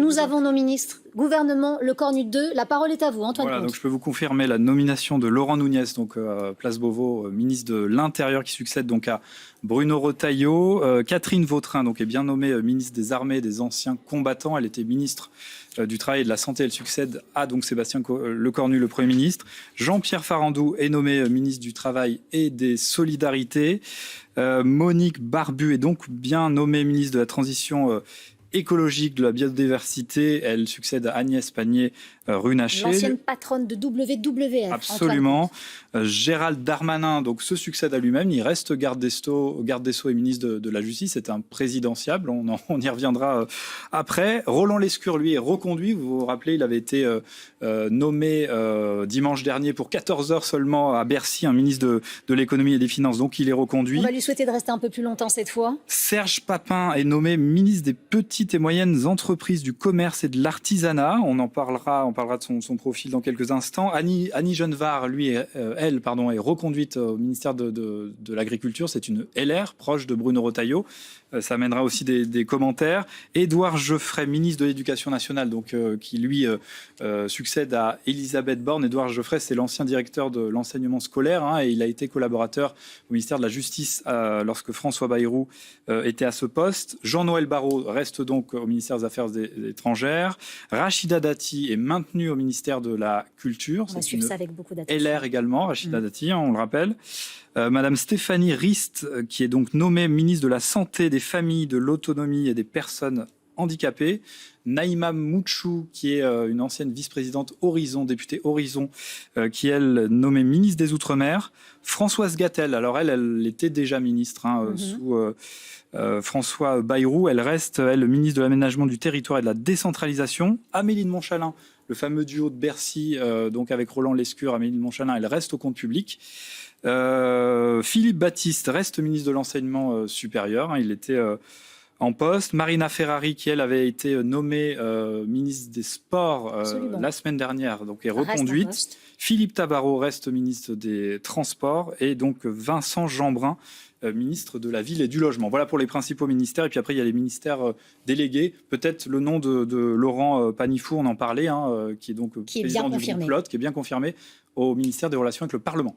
Nous avons nos ministres. Gouvernement Le Cornu 2, la parole est à vous, Antoine Voilà, Comte. donc je peux vous confirmer la nomination de Laurent Nunez, donc Place Beauvau, ministre de l'Intérieur, qui succède donc à Bruno Retailleau. Catherine Vautrin donc est bien nommée ministre des Armées et des Anciens Combattants. Elle était ministre du Travail et de la Santé. Elle succède à donc Sébastien Lecornu, le Premier ministre. Jean-Pierre Farandou est nommé ministre du Travail et des Solidarités. Monique Barbu est donc bien nommée ministre de la Transition écologique, de la biodiversité. Elle succède à Agnès Pannier-Runacher. L'ancienne patronne de WWF. Absolument. Gérald Darmanin donc, se succède à lui-même. Il reste garde des Sceaux et ministre de la Justice. C'est un présidentiable. On y reviendra après. Roland Lescure, lui, est reconduit. Vous vous rappelez, il avait été nommé dimanche dernier pour 14 heures seulement à Bercy, un ministre de l'économie et des finances. Donc, il est reconduit. On va lui souhaiter de rester un peu plus longtemps cette fois. Serge Papin est nommé ministre des petites et moyennes entreprises, du commerce et de l'artisanat. On parlera de son profil dans quelques instants. Annie Genevard, elle est reconduite au ministère de l'Agriculture. C'est une LR proche de Bruno Retailleau. Ça amènera aussi des commentaires. Édouard Geoffray, ministre de l'Éducation nationale, donc, qui lui succède à Elisabeth Borne. Édouard Geoffray, c'est l'ancien directeur de l'enseignement scolaire, et il a été collaborateur au ministère de la Justice lorsque François Bayrou était à ce poste. Jean-Noël Barrot reste donc au ministère des Affaires étrangères. Rachida Dati est maintenue au ministère de la Culture. On va suivre ça avec beaucoup d'attention. LR également, Rachida Dati, on le rappelle. Madame Stéphanie Rist, qui est donc nommée ministre de la Santé, des Familles, de l'Autonomie et des Personnes handicapées. Naïma Mouchou, qui est une ancienne vice-présidente Horizon, députée Horizon, qui est nommée ministre des Outre-mer. Françoise Gattel, alors elle était déjà ministre sous François Bayrou. Elle reste, ministre de l'Aménagement du Territoire et de la Décentralisation. Amélie de Montchalin, le fameux duo de Bercy, donc avec Roland Lescure, Amélie de Montchalin, elle reste au compte public. Philippe Baptiste reste ministre de l'Enseignement supérieur, il était en poste. Marina Ferrari, qui elle avait été nommée ministre des Sports la semaine dernière, donc est reconduite. Philippe Tabarot reste ministre des Transports et donc Vincent Jeanbrun, ministre de la Ville et du Logement. Voilà pour les principaux ministères. Et puis après, il y a les ministères délégués. Peut-être le nom de Laurent Panifou, on en parlait, qui est donc président du groupe Lot, qui est bien confirmé au ministère des Relations avec le Parlement.